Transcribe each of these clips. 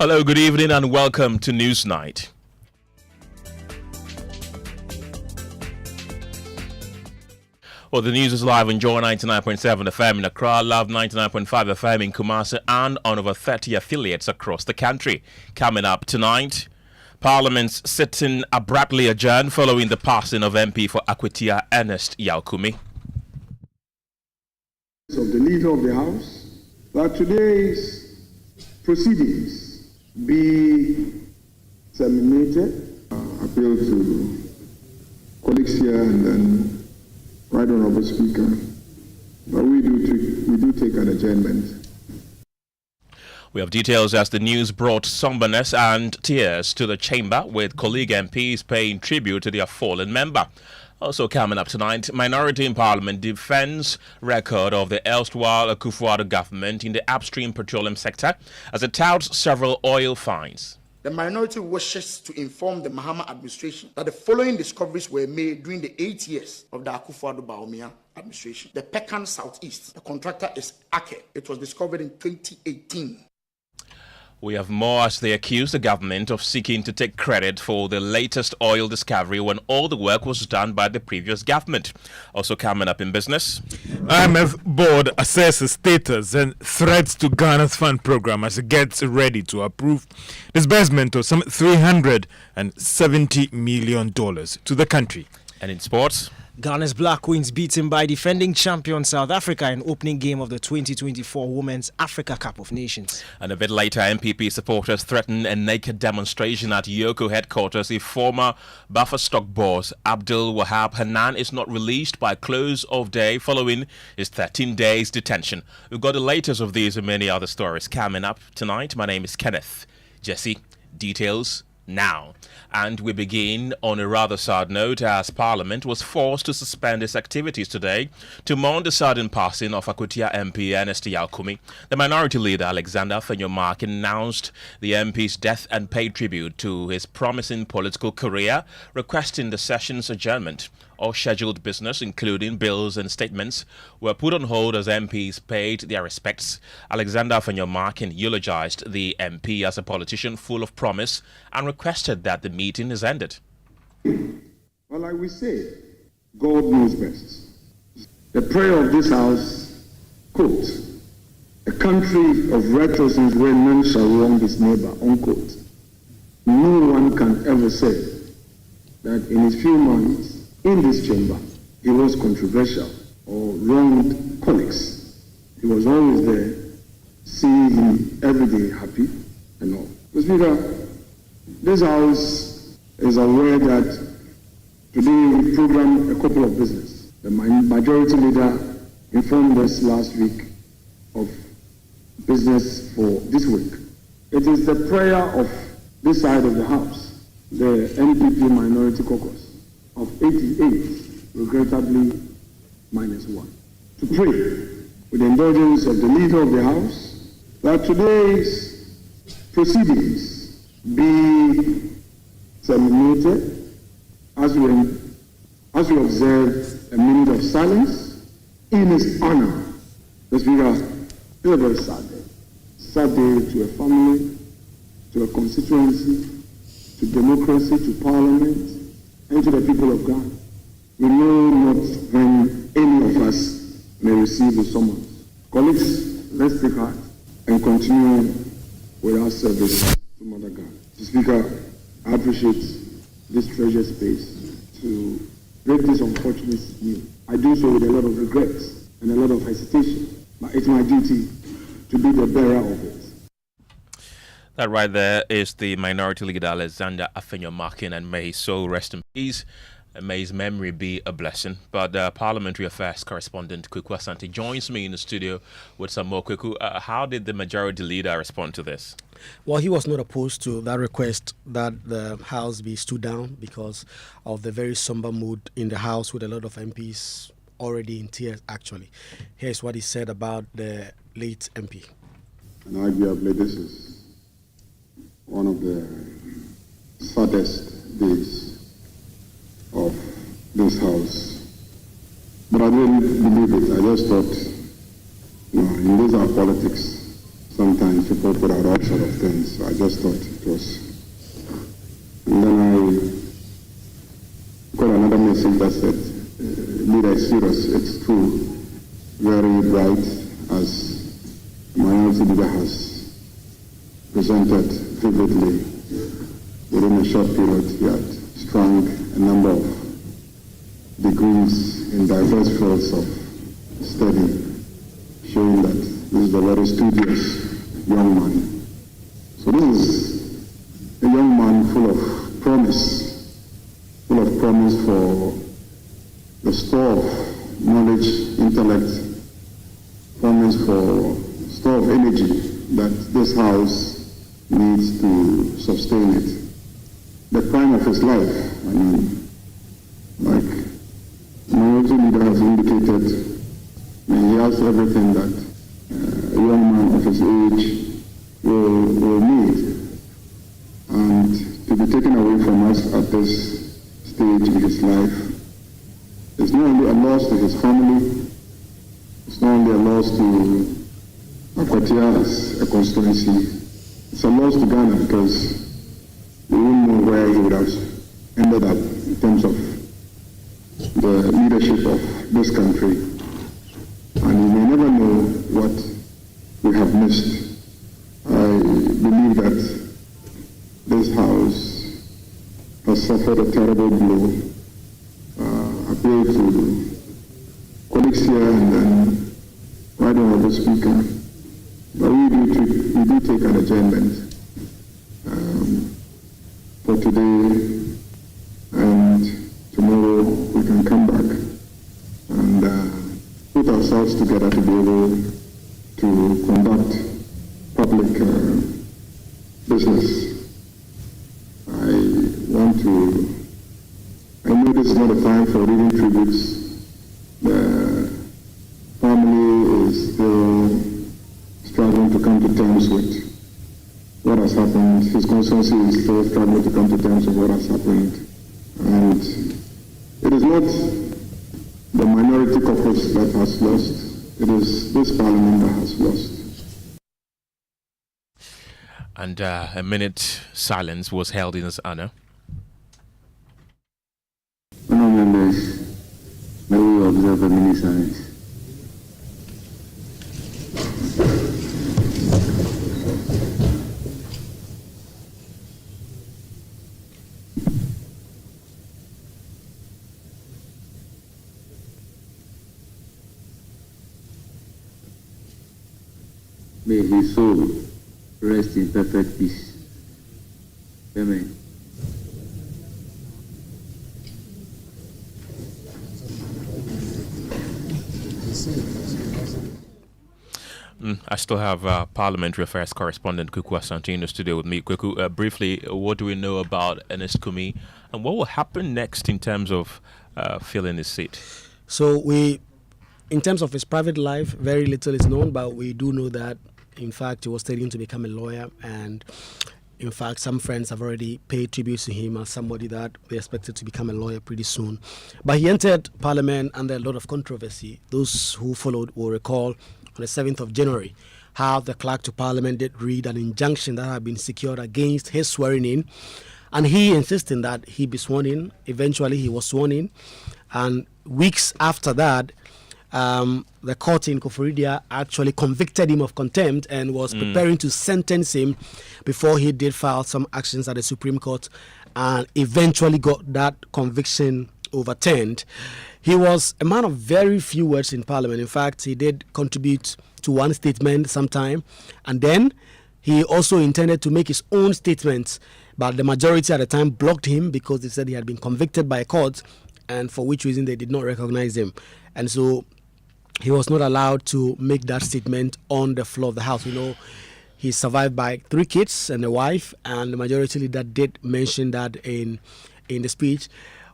Hello, good evening and welcome to Newsnight. Well, the news is live on Joy 99.7 FM in Accra, Love 99.5 FM in Kumasi, and on over 30 affiliates across the country. Coming up tonight, Parliament's sitting abruptly adjourned following the passing of MP for Akwatia Ernest Kumi. Of the Leader of the House, that today's proceedings be terminated. Appeal to colleagues here and then Right Honorable Speaker, but we do take an adjournment. We have details as the news brought somberness and tears to the chamber, with colleague MPs paying tribute to their fallen member. Also coming up tonight, Minority in Parliament defends record of the erstwhile Akufo-Addo government in the upstream petroleum sector as it touts several oil finds. The minority wishes to inform the Mahama administration that the following discoveries were made during the 8 years of the Akufo-Addo Bawumia administration. The Pecan Southeast, the contractor is Ake. It was discovered in 2018. We have more as they accuse the government of seeking to take credit for the latest oil discovery when all the work was done by the previous government. Also coming up in business, IMF board assesses status and threats to Ghana's fund program as it gets ready to approve disbursement of some $370 million to the country. And in sports, Ghana's Black Queens beaten by defending champion South Africa in opening game of the 2024 Women's Africa Cup of Nations. And a bit later, MPP supporters threaten a naked demonstration at Yoko headquarters if former buffer stock boss Abdul Wahab Hanan is not released by close of day following his 13 days detention. We've got the latest of these and many other stories coming up tonight. My name is Kenneth Gyasi. Details now. And we begin on a rather sad note as Parliament was forced to suspend its activities today to mourn the sudden passing of Akwatia MP Ernest Kumi. The minority leader Alexander Fenyoma announced the MP's death and paid tribute to his promising political career, requesting the session's adjournment. All scheduled business, including bills and statements, were put on hold as MPs paid their respects. Alexander Fenyoma eulogized the MP as a politician full of promise and requested that the meeting is ended. Well, like we say, God knows best. The prayer of this House, quote, a country of righteousness where none shall wrong his neighbor, unquote. No one can ever say that in his few months in this chamber, he was controversial or wronged colleagues. He was always there, seeing him every day happy and all. Mr. Speaker, this House is aware that today we programmed a couple of business. The majority leader informed us last week of business for this week. It is the prayer of this side of the House, the NPP Minority Caucus, of 88, regrettably -1, to pray with the indulgence of the Leader of the House that today's proceedings be terminated as we observe a minute of silence in his honor. Mr. Speaker, it's a very sad day. Sad day to a family, to a constituency, to democracy, to Parliament, and to the people of God. We know not when any of us may receive the summons. Colleagues, let's take heart and continue with our service to Mother God. Mr. Speaker, I appreciate this treasure space to break this unfortunate news. I do so with a lot of regrets and a lot of hesitation, but it's my duty to be the bearer of it. That right there is the minority leader Alexander Fenyoma, and may his soul rest in peace and may his memory be a blessing. But Parliamentary Affairs correspondent Kweku Asante joins me in the studio with some more. Kweku, how did the majority leader respond to this? Well, he was not opposed to that request that the House be stood down because of the very somber mood in the House with a lot of MPs already in tears, actually. Here's what he said about the late MP. And arguably this is one of the saddest days of this House. But I didn't believe it. I just thought, in this our politics. sometimes people put out all sort of things. So I just thought it was. And then I got another message that said, leader is serious. It's true. Very bright, as minority leader has presented vividly. Within a short period, he had strung a number of degrees in diverse fields of study, showing that this is a very studious young man. So this is a young man full of promise for the store of knowledge, intellect, promise for store of energy that this house needs to sustain it. The prime of his life, I mean, like minority leader has indicated, he has everything that a young man of his age will need. And to be taken away from us at this stage in his life is not only a loss to his family, it's not only a loss to Akwatia as a constituency, it's a loss to Ghana because we wouldn't know where he would have ended up in terms of the leadership of this country. And we may never know what we have missed. I believe that this house has suffered a terrible blow. Appeal to colleagues here and then right honorable speaker. But we do take an adjournment for today, and tomorrow we can come back and put ourselves together to be able to conduct public business. I know this is not a time for reading tributes. The family is still struggling to come to terms with what has happened. His constituency is still struggling to come to terms with what has happened. And it is not the minority caucus that has lost. It is this parliament that has lost. And a minute silence was held in his honor. Honourable members, may we observe a minute silence. May his soul rest in perfect peace. Amen. I still have Parliamentary Affairs correspondent Kuku Asante in the studio with me. Kuku, briefly, what do we know about Ernest Kumi, and what will happen next in terms of filling his seat? So in terms of his private life, very little is known, but we do know that, in fact, he was studying to become a lawyer, and in fact, some friends have already paid tribute to him as somebody that they expected to become a lawyer pretty soon. But he entered Parliament under a lot of controversy. Those who followed will recall on the 7th of January how the clerk to Parliament did read an injunction that had been secured against his swearing in, and he insisting that he be sworn in. Eventually, he was sworn in, and weeks after that, the court in Koforidua actually convicted him of contempt and was preparing to sentence him before he did file some actions at the Supreme Court, and eventually got that conviction overturned. He was a man of very few words in Parliament. In fact, he did contribute to one statement sometime, and then he also intended to make his own statements, but the majority at the time blocked him because they said he had been convicted by a court, and for which reason they did not recognize him. And so he was not allowed to make that statement on the floor of the House. You know, he's survived by 3 kids and a wife, and the majority leader did mention that in the speech.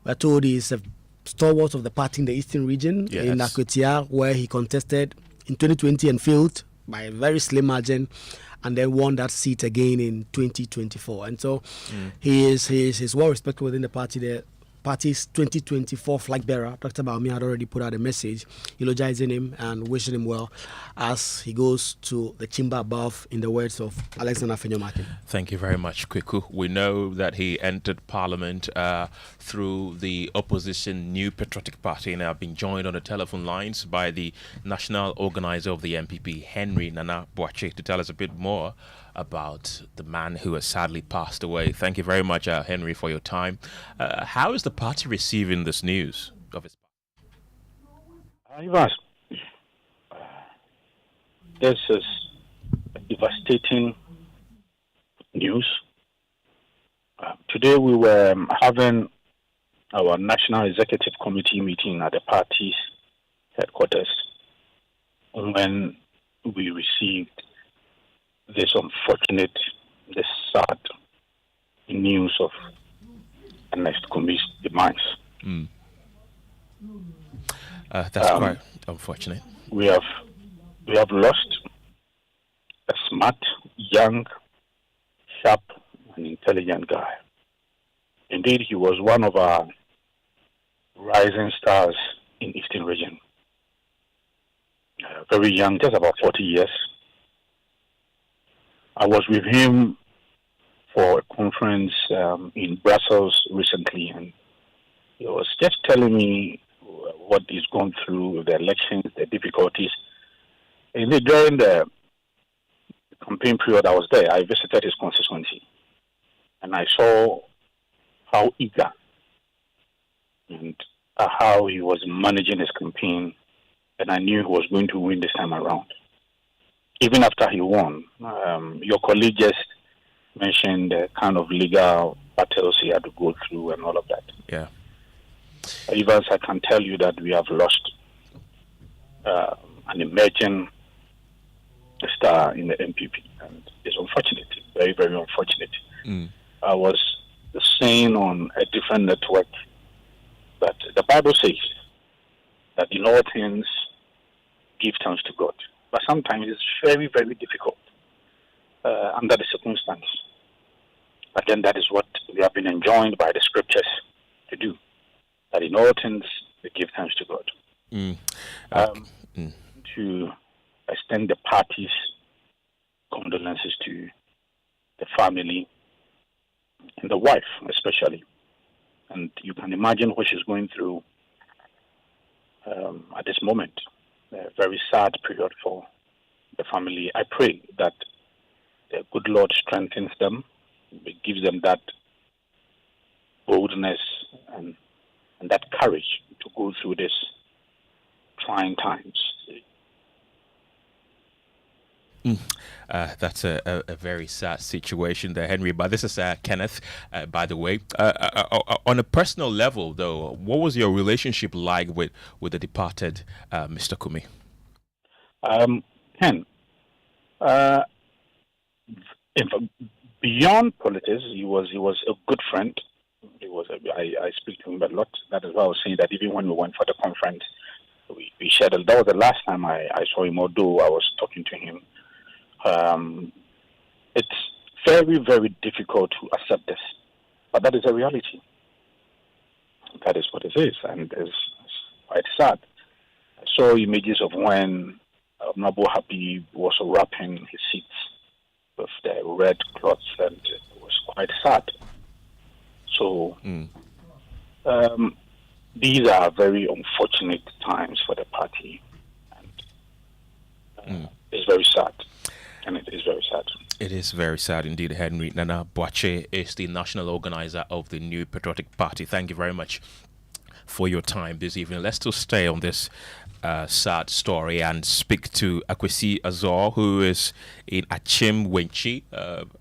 We're told he's a stalwart of the party in the Eastern region, in Akwatia, where he contested in 2020 and failed by a very slim margin, and then won that seat again in 2024. And so he is well respected within the party. The party's 2024 flag bearer, Dr. Baumi, had already put out a message eulogizing him and wishing him well as he goes to the chamber above, in the words of Alexander Fenyo-Martin. Thank you very much, Kweku. We know that he entered Parliament through the opposition New Patriotic Party and have been joined on the telephone lines by the national organizer of the MPP, Henry Nana Boakye, to tell us a bit more about the man who has sadly passed away. Thank you very much, Henry, for your time. How is the party receiving this news of his? Ivas, this is devastating news. Today we were having our National Executive Committee meeting at the party's headquarters when we received this unfortunate, this sad news of Ernest Kumi's demise. That's quite unfortunate. We have lost a smart, young, sharp, and intelligent guy. Indeed, he was one of our rising stars in Eastern Region. Very young, just about 40 years. I was with him for a conference in Brussels recently, and he was just telling me what he's gone through, the elections, the difficulties. And during the campaign period I was there, I visited his constituency, and I saw how eager and how he was managing his campaign, and I knew he was going to win this time around. Even after he won, your colleague just mentioned the kind of legal battles he had to go through and all of that. Yeah. Even I can tell you that we have lost an emerging star in the MPP, and it's unfortunate, very, very unfortunate. I was saying on a different network that the Bible says that in all things give thanks to God. But sometimes it's very, very difficult under the circumstance. But then that is what we have been enjoined by the scriptures to do. That in all things we give thanks to God. To extend the party's condolences to the family and the wife especially. And you can imagine what she's going through at this moment. A very sad period for the family. I pray that the good Lord strengthens them, gives them that boldness and that courage to go through this trying times. That's a very sad situation there, Henry. But this is Kenneth, by the way. On a personal level, though, what was your relationship like with the departed Mr. Kumi? Ken, beyond politics, he was a good friend. I speak to him a lot. That is why I was saying that even when we went for the conference, we shared. That was the last time I saw him, although I was talking to him. It's very, very difficult to accept this, but that is a reality. That is what it is, and it's quite sad. I saw images of when Nabu Happy was wrapping his seats with the red cloths, and it was quite sad. So these are very unfortunate times for the party, and it's very sad. And it is very sad. It is very sad indeed, Henry. Nana Boakye is the national organizer of the New Patriotic Party. Thank you very much for your time this evening. Let's still stay on this sad story and speak to Kwesi Azor, who is in Achim Wenchi,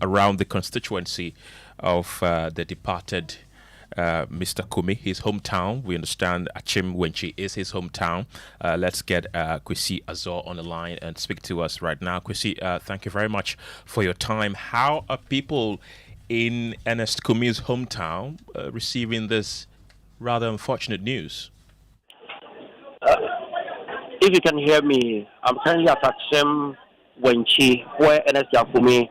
around the constituency of the departed Mr. Kumi, his hometown. We understand Achim Wenchi is his hometown. Let's get Kwesi Azor on the line and speak to us right now. Kwesi, thank you very much for your time. How are people in Ernest Kumi's hometown receiving this rather unfortunate news? If you can hear me, I'm currently at Achim Wenchi, where Ernest Kumi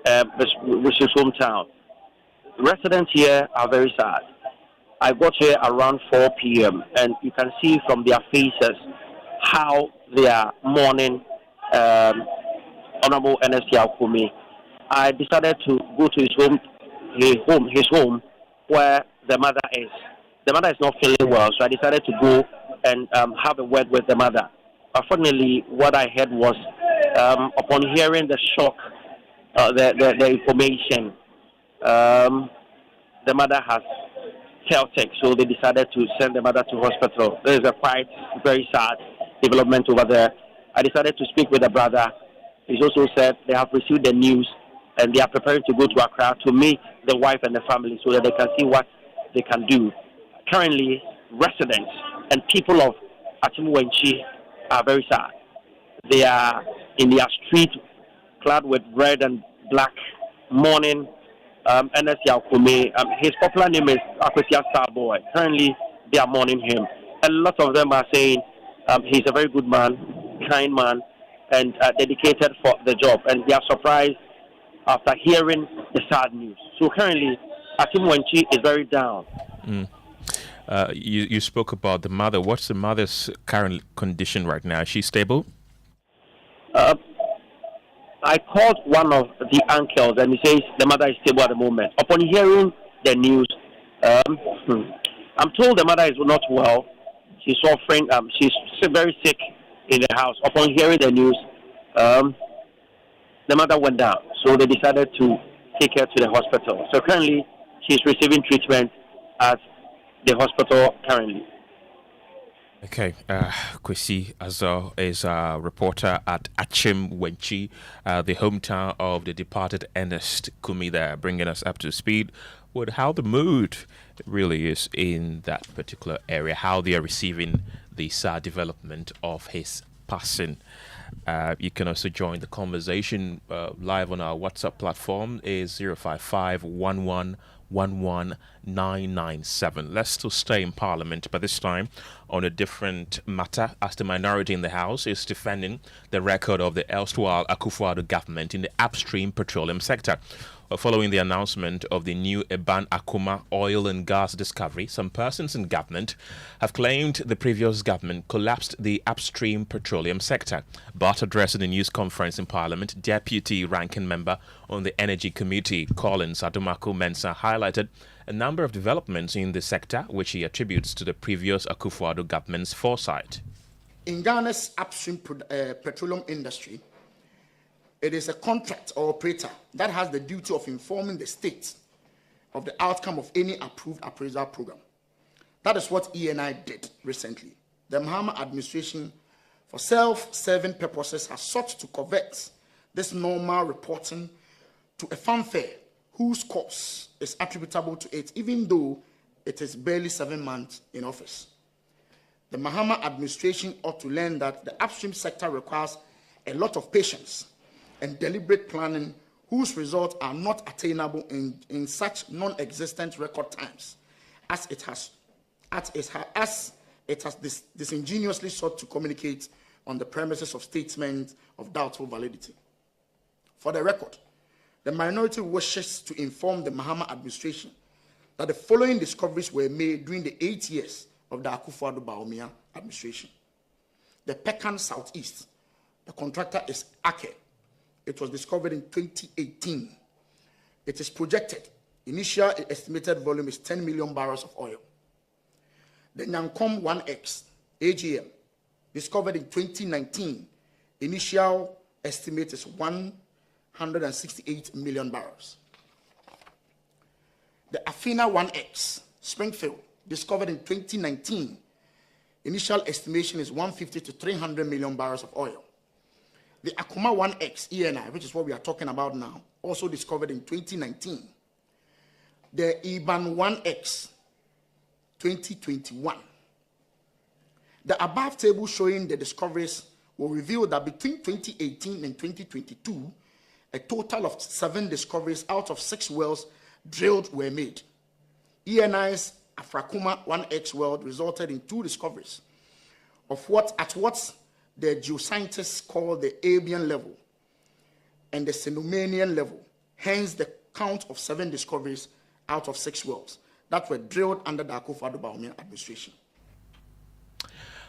was his hometown. Residents here are very sad. I got here around 4 p.m. and you can see from their faces how they are mourning Honorable Ernest Kumi. I decided to go to his home where the mother is. The mother is not feeling well, so I decided to go and have a word with the mother. Unfortunately, what I heard was, upon hearing the shock, the information, the mother has felt sick, so they decided to send the mother to hospital. There is a quite very sad development over there. I decided to speak with the brother. He's also said they have received the news and they are preparing to go to Accra to meet the wife and the family so that they can see what they can do. Currently, residents and people of Achimwenchi are very sad. They are in their street clad with red and black, mourning Ernest Kumi. His popular name is Akwetia Starboy. Currently, they are mourning him. A lot of them are saying he's a very good man, kind man, and dedicated for the job. And they are surprised after hearing the sad news. So currently, Achimwenchi is very down. You spoke about the mother. What's the mother's current condition right now? Is she stable? I called one of the uncles and he says the mother is stable at the moment. Upon hearing the news, I'm told the mother is not well. She's suffering. She's very sick in the house. Upon hearing the news, the mother went down. So they decided to take her to the hospital. So currently, she's receiving treatment at the hospital currently. Okay, Kwesi Azor is a reporter at Achimwenchi, the hometown of the departed Ernest Kumi there, bringing us up to speed with how the mood really is in that particular area, how they are receiving the sad development of his passing. You can also join the conversation live on our WhatsApp platform is 055 1111997. Let's still stay in Parliament, but this time on a different matter, as the minority in the House is defending the record of the erstwhile Akufo-Addo government in the upstream petroleum sector. Following the announcement of the new Eban Akuma oil and gas discovery, some persons in government have claimed the previous government collapsed the upstream petroleum sector. But addressing a news conference in Parliament, Deputy Ranking Member on the Energy Committee, Collins Adomako Mensah, highlighted a number of developments in the sector, which he attributes to the previous Akufo-Addo government's foresight. In Ghana's upstream petroleum industry, it is a contract or operator that has the duty of informing the state of the outcome of any approved appraisal program. That is what ENI did recently. The Mahama administration, for self-serving purposes, has sought to covet this normal reporting to a fanfare whose cause is attributable to it, even though it is barely 7 months in office. The Mahama administration ought to learn that the upstream sector requires a lot of patience and deliberate planning whose results are not attainable in such non-existent record times as it has disingenuously sought to communicate on the premises of statements of doubtful validity. For the record, the minority wishes to inform the Mahama administration that the following discoveries were made during the 8 years of the Akufo-Addo Bawumia administration. The Pecan Southeast, the contractor is Ake. It was discovered in 2018. It is projected. Initial estimated volume is 10 million barrels of oil. The Nyankom 1X AGM, discovered in 2019. Initial estimate is 168 million barrels. The Afina 1X Springfield, discovered in 2019. Initial estimation is 150 to 300 million barrels of oil. The Akuma 1X ENI, which is what we are talking about now, also discovered in 2019. The Eban 1X 2021. The above table showing the discoveries will reveal that between 2018 and 2022, a total of 7 discoveries out of 6 wells drilled were made. ENI's Afrakuma 1X well resulted in 2 discoveries of what the geoscientists call the Abian level and the Cenomanian level, hence the count of 7 discoveries out of 6 wells. that were drilled under the Akufo-Addo Bawumia administration.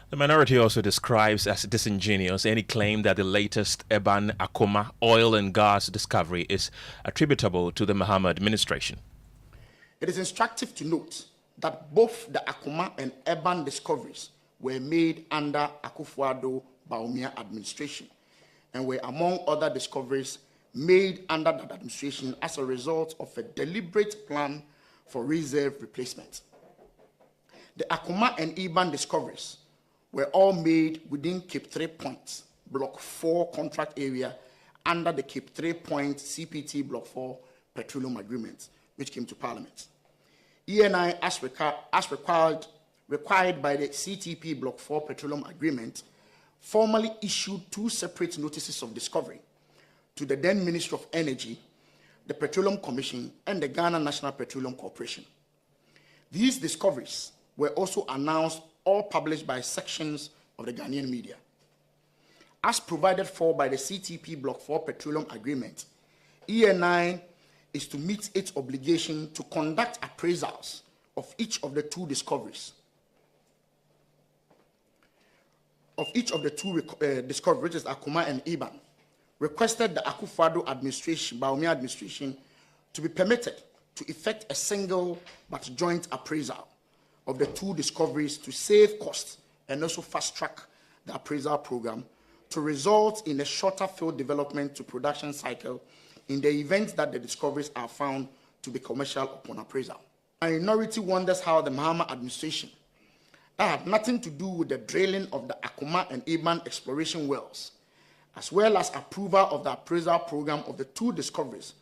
The minority also describes as disingenuous any claim that the latest Eban Akoma oil and gas discovery is attributable to the Mahama administration. It is instructive to note that both the Akoma and Eban discoveries were made under Akufo-Addo Bawumia administration and were among other discoveries made under that administration as a result of a deliberate plan for reserve replacement. The Akoma and Eban discoveries were all made within Cape 3 Point, Block 4 contract area under the Cape 3 Point CPT Block 4 Petroleum Agreement, which came to Parliament. ENI, as required by the CTP Block 4 Petroleum Agreement, formally issued 2 separate notices of discovery to the then Ministry of Energy, the Petroleum Commission, and the Ghana National Petroleum Corporation. These discoveries were also announced or published by sections of the Ghanaian media. As provided for by the CTP Block 4 Petroleum Agreement, ENI is to meet its obligation to conduct appraisals of each of the 2 discoveries. Of each of the 2 discoveries, which is Akoma and Eban, requested the Akufo-Addo administration, Bawumia administration, to be permitted to effect a single but joint appraisal of the 2 discoveries to save costs and also fast-track the appraisal program to result in a shorter field development to production cycle in the event that the discoveries are found to be commercial upon appraisal. Minority wonders how the Mahama administration, that had nothing to do with the drilling of the Akoma and Eban exploration wells, as well as approval of the appraisal program of the 2 discoveries,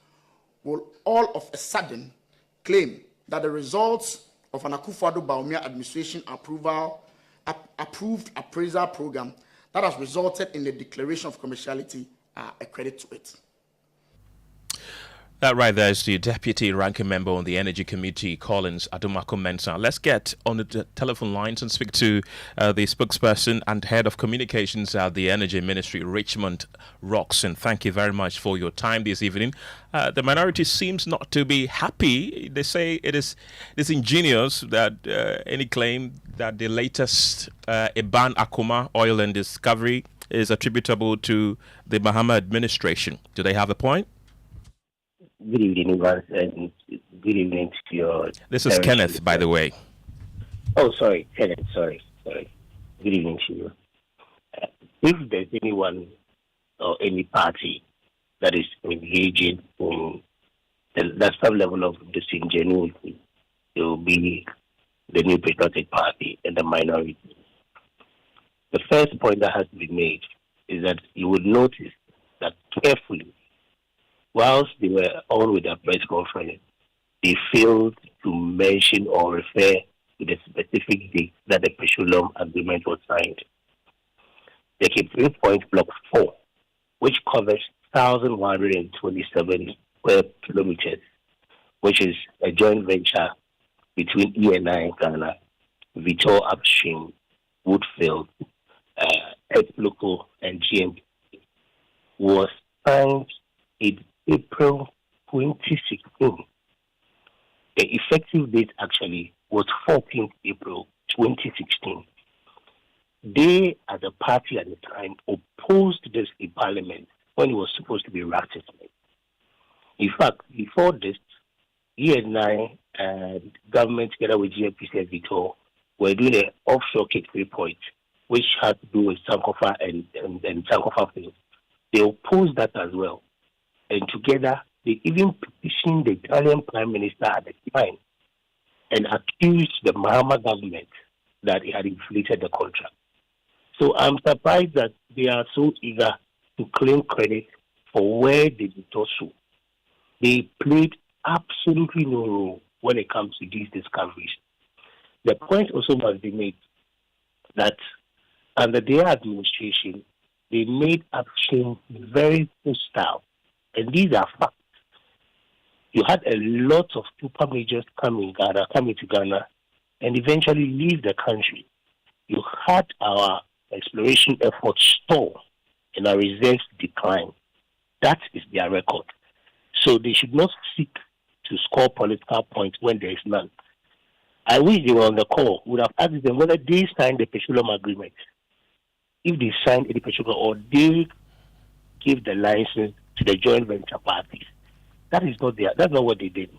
will all of a sudden claim that the results of an Akufo-Addo Bawumia administration approved appraisal program that has resulted in the declaration of commerciality are a credit to it. That right there is the Deputy Ranking Member on the Energy Committee, Collins Adumako Mensah. Let's get on the telephone lines and speak to the spokesperson and Head of Communications at the Energy Ministry, Richmond Roxon. Thank you very much for your time this evening. The minority seems not to be happy. They say it is disingenuous that any claim that the latest Eban Akoma oil and discovery is attributable to the Mahama administration. Do they have a point? Good evening, Evans, and good evening to your... This is Kenneth, by the way. Oh, sorry, Kenneth, sorry. Good evening to you. If there's anyone or any party that is engaging in that some level of disingenuity, it will be the New Patriotic Party and the minority. The first point that has to be made is that you would notice that carefully, whilst they were on with their press conference, they failed to mention or refer to the specific date that the Petroleum Agreement was signed. The Cape 3 Point Block 4, which covers 1,127 square kilometers, which is a joint venture between ENI and Ghana, Vitor Upstream, Woodfield, Local, and GMP, was signed in April 2016. The effective date actually was 14th April 2016. They, as a party at the time, opposed this in Parliament when it was supposed to be ratified. In fact, before this, ENI and government together with GMPC and Vitor were doing an offshore Cape 3 Point, which had to do with Sankofa and Sankofa fields. They opposed that as well. And together, they even petitioned the Italian Prime Minister at the time and accused the Mahama government that it had inflated the contract. So I'm surprised that they are so eager to claim credit for where they did so. They played absolutely no role when it comes to these discoveries. The point also must be made that under their administration, they made Upstream very hostile. And these are facts. You had a lot of super majors coming to Ghana, and eventually leave the country. You had our exploration efforts stall and our reserves decline. That is their record. So they should not seek to score political points when there is none. I wish they were on the call. Would have asked them whether they signed the Petroleum agreement. If they signed the Petroleum, or they give the license to the joint venture parties. That's not what they did.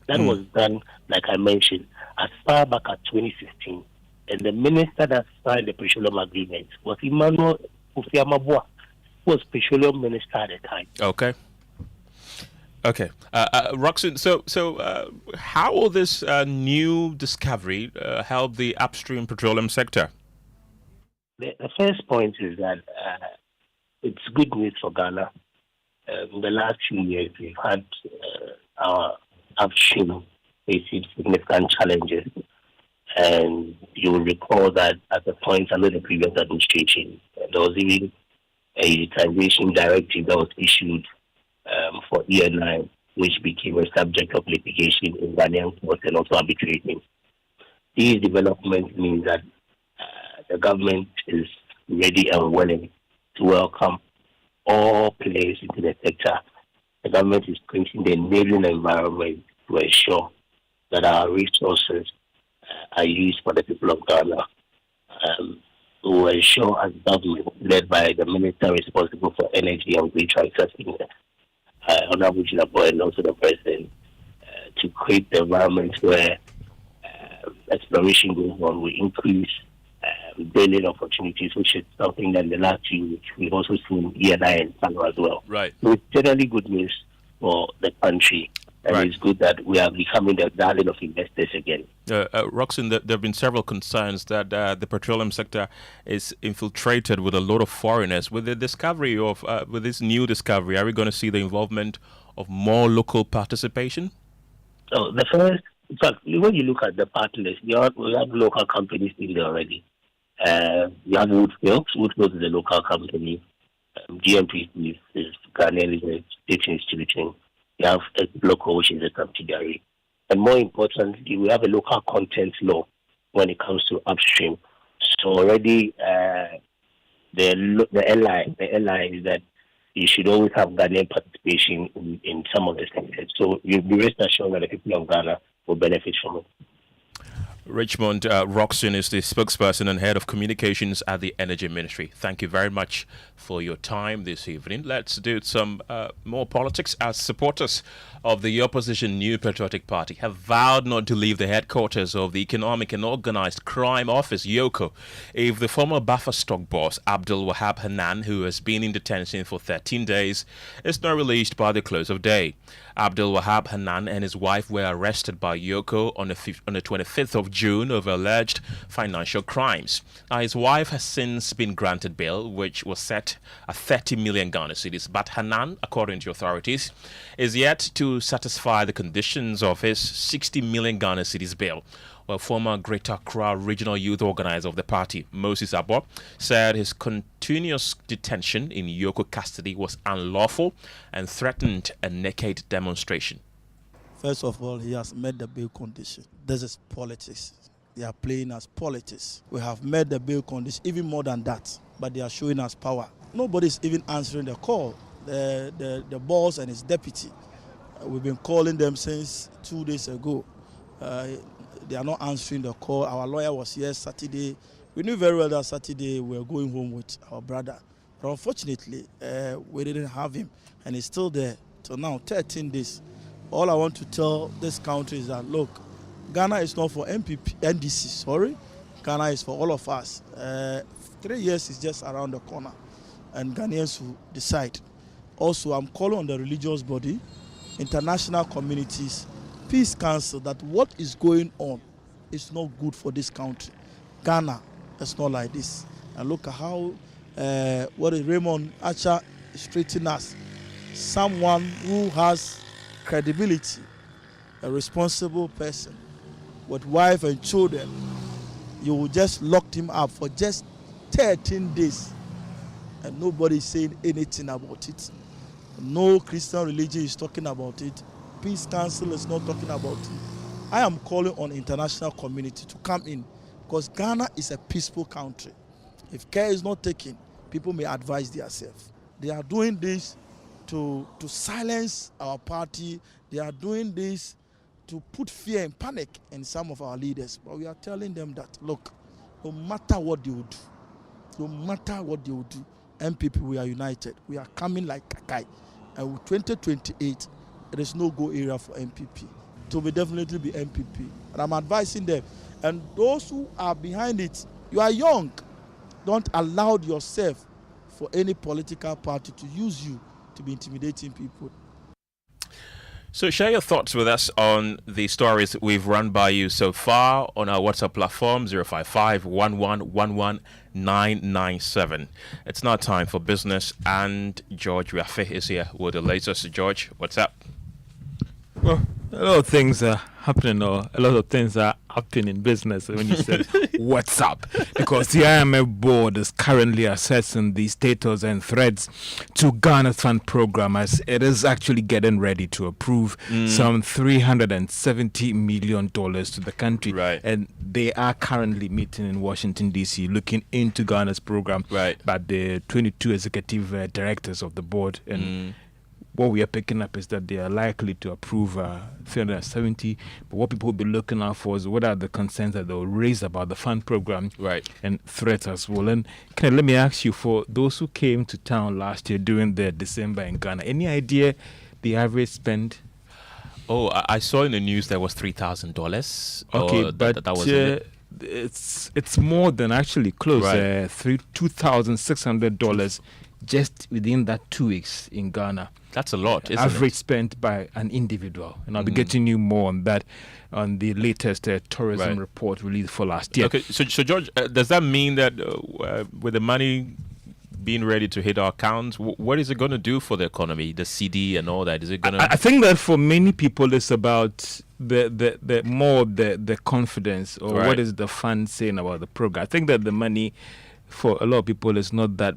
That was done, like I mentioned, as far back as 2016. And the minister that signed the Petroleum agreement was Emmanuel Ofiamabua, who was Petroleum minister at the time. Okay. Roxanne, so how will this new discovery help the upstream petroleum sector? The first point is that it's good news for Ghana. In the last few years, we've had our upstream facing significant challenges. And you will recall that at the point under the previous administration, there was even a utilization directive that was issued for ENI, which became a subject of litigation in Ghanaian courts and also arbitration. These developments mean that the government is ready and willing to welcome all players into the sector. The government is creating the enabling environment to ensure that our resources are used for the people of Ghana. To ensure, as government led by the minister responsible for energy and green transition, Honorable Jinabo, and also the president, to create the environment where exploration goes on, will increase building opportunities, which is something that in the last few weeks we've also seen ENI and Kano as well. Right. So it's generally good news for the country, and it's good that we are becoming the darling of investors again. Roxanne, there have been several concerns that the petroleum sector is infiltrated with a lot of foreigners. With the discovery of, with this new discovery, are we going to see the involvement of more local participation? So the first, in fact, when you look at the partners, we have local companies in there already. We have Woodfields. Woodfields is a local company. GMP is Ghanaian is a state institution. We have a local, which is a subsidiary. And more importantly, we have a local content law when it comes to upstream. So already the LI is that you should always have Ghanaian participation in some of the sectors. So you'll be rest assured that the people of Ghana will benefit from it. Richmond Roxanne is the spokesperson and head of communications at the Energy Ministry. Thank you very much for your time this evening. Let's do some more politics. As supporters of the opposition New Patriotic Party have vowed not to leave the headquarters of the Economic and Organized Crime Office, YOCO, if the former Buffer stock boss, Abdul Wahab Hanan, who has been in detention for 13 days, is not released by the close of day. Abdul Wahab Hanan and his wife were arrested by YOCO on the 25th of June over alleged financial crimes. Now, his wife has since been granted bail, which was set at 30 million Ghana cedis. But Hanan, according to authorities, is yet to satisfy the conditions of his 60 million Ghana cedis bail. Well, former Greater Accra regional youth organizer of the party, Moses Abo, said his continuous detention in YOCO custody was unlawful and threatened a naked demonstration. First of all, he has met the bail condition. This is politics. They are playing as politics. We have met the bail condition, even more than that, but they are showing us power. Nobody is even answering the call. The boss and his deputy, we've been calling them since 2 days ago. They are not answering the call. Our lawyer was here Saturday. We knew very well that Saturday we were going home with our brother. But unfortunately, we didn't have him. And he's still there till now, 13 days. All I want to tell this country is that, look, Ghana is not for NDC. Ghana is for all of us. 3 years is just around the corner. And Ghanaians will decide. Also, I'm calling on the religious body, international communities, Peace Council, that what is going on is not good for this country. Ghana is not like this. And look at how Raymond Archer is treating us. Someone who has credibility, a responsible person with wife and children, you will just lock him up for just 13 days and nobody is saying anything about it. No Christian religion is talking about it. Peace Council is not talking about it. I am calling on international community to come in because Ghana is a peaceful country. If care is not taken, people may advise themselves. They are doing this to silence our party. They are doing this to put fear and panic in some of our leaders. But we are telling them that, look, no matter what they will do, MPP, we are united. We are coming like Kakai. And with 2028, there is no go area for MPP. So we definitely be MPP. And I'm advising them. And those who are behind it, you are young. Don't allow yourself for any political party to use you to be intimidating people. So share your thoughts with us on the stories that we've run by you so far on our WhatsApp platform 055-1111-997. It's now time for business, and George Rafe is here with the latest. George, what's up? Well, a lot of things are happening, or a lot of things are happening in business when you said what's up, because the IMF board is currently assessing the status and threats to Ghana's fund program, as it is actually getting ready to approve some $370 million to the country. Right. And they are currently meeting in Washington, D.C., looking into Ghana's program. Right. But the 22 executive directors of the board and what we are picking up is that they are likely to approve 370. But what people will be looking out for is what are the concerns that they will raise about the fund program, right, and threats as well. And let me ask you, for those who came to town last year during the December in Ghana, any idea the average spend? Oh, I saw in the news there was $3,000. Okay, but that was it's more than actually close. Right. $2,600 just within that 2 weeks in Ghana. That's a lot, isn't average it? spent by an individual. And I'll be getting you more on that on the latest tourism report released for last year. Okay, so George, does that mean that with the money being ready to hit our accounts, what is it going to do for the economy, the CD and all that? Is it going to? I think that for many people, it's about the confidence, or what is the fund saying about the program. I think that the money for a lot of people is not that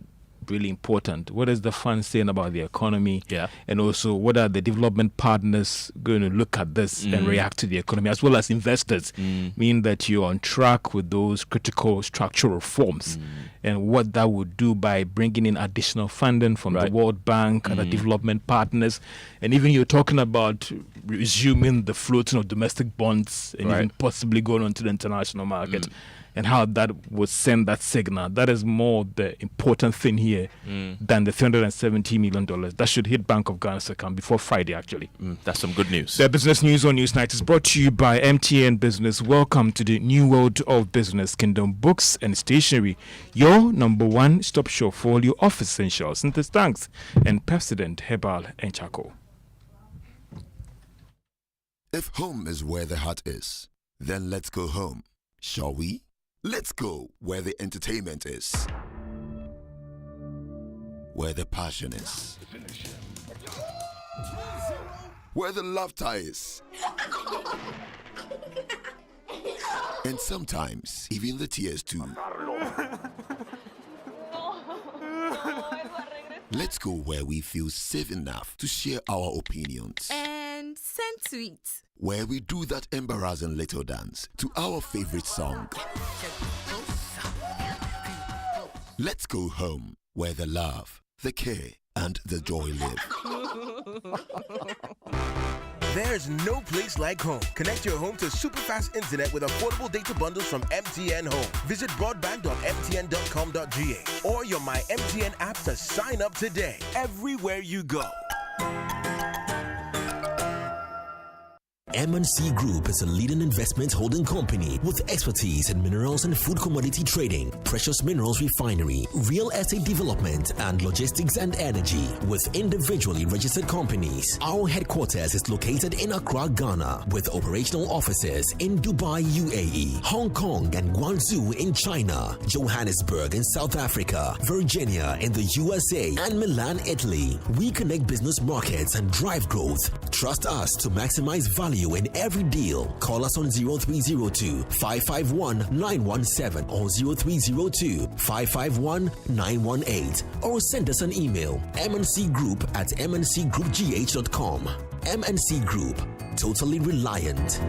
really important. What is the fund saying about the economy? Yeah. And also, what are the development partners going to look at this and react to the economy, as well as investors, meaning that you're on track with those critical structural reforms and what that would do by bringing in additional funding from the World Bank and the development partners. And even you're talking about resuming the floating of domestic bonds and even possibly going onto the international market. And how that would send that signal. That is more the important thing here than the $370 million. That should hit Bank of Ghana's account before Friday, actually. That's some good news. The Business News on Newsnight is brought to you by MTN Business. Welcome to the new world of business. Kingdom Books and Stationery, your number one stop shop for all your office essentials. Synthesis Tanks and Pepsodent Herbal and Charcoal. If home is where the heart is, then let's go home, shall we? Let's go where the entertainment is, where the passion is, where the laughter is, and sometimes even the tears too. Let's go where we feel safe enough to share our opinions. And sweet. Where we do that embarrassing little dance to our favorite song. Let's go home where the love, the care, and the joy live. There's no place like home. Connect your home to super fast internet with affordable data bundles from MTN Home. Visit broadband.mtn.com.ga or your My MTN app to sign up today. Everywhere you go. M&C Group is a leading investment holding company with expertise in minerals and food commodity trading, precious minerals refinery, real estate development, and logistics and energy. With individually registered companies, our headquarters is located in Accra, Ghana, with operational offices in Dubai, UAE, Hong Kong, and Guangzhou in China, Johannesburg in South Africa, Virginia in the USA, and Milan, Italy. We connect business markets and drive growth. Trust us to maximize value in every deal. Call us on 0302-551-917 or 0302-551-918 or send us an email mncgroup@mncgroupgh.com. MNC Group, totally reliant.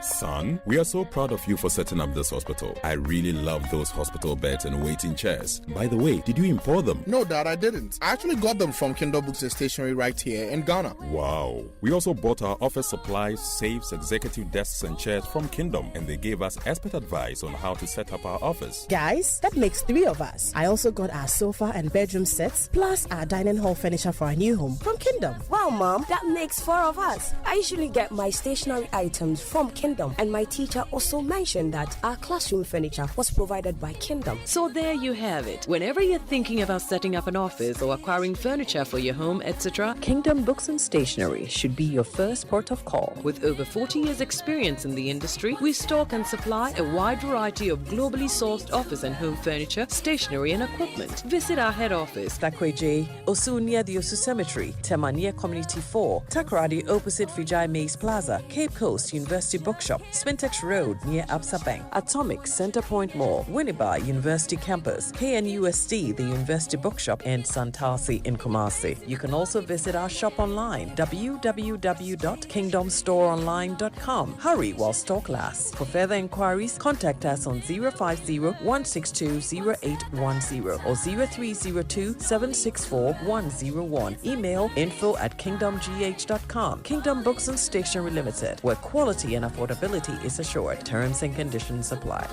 Son, son, we are so proud of you for setting up this hospital. I really love those hospital beds and waiting chairs. By the way, did you import them? No, Dad, I didn't. I actually got them from Kindle Books and Stationery right here in Ghana. Wow. We also bought our office supplies, safes, executive desks and chairs from Kingdom, and they gave us expert advice on how to set up our office. Guys, that makes 3 of us. I also got our sofa and bedroom sets, plus our dining hall furniture for our new home from Kingdom. Wow, Mom, that makes 4 of us. I usually get my stationery items from Kingdom, and my teacher also mentioned that our classroom furniture was provided by Kingdom. So there you have it. Whenever you're thinking about setting up an office or acquiring furniture for your home, etc., Kingdom Books and Stationery should be your first port of call. With over 40 years experience in the industry, we stock and supply a wide variety of globally sourced office and home furniture, stationery and equipment. Visit our head office, Takweje, Osu near the Osu Cemetery, Tema near Community 4, Takoradi opposite Vijay Mays Plaza, Cape Coast University Bookshop, Spintex Road near Absa Bank, Atomic Center Point Mall, Winneba University Campus, KNUST, the University Bookshop, and Santasi in Kumasi. You can also visit our shop online, www.kingdomstoreonline.com. Hurry while stock lasts. For further inquiries, contact us on 050-162-0810 or 0302-764-101. Email info@kingdomgh.com. Kingdom Books and Stationery Limited, where quality and affordability is assured. Terms and conditions apply.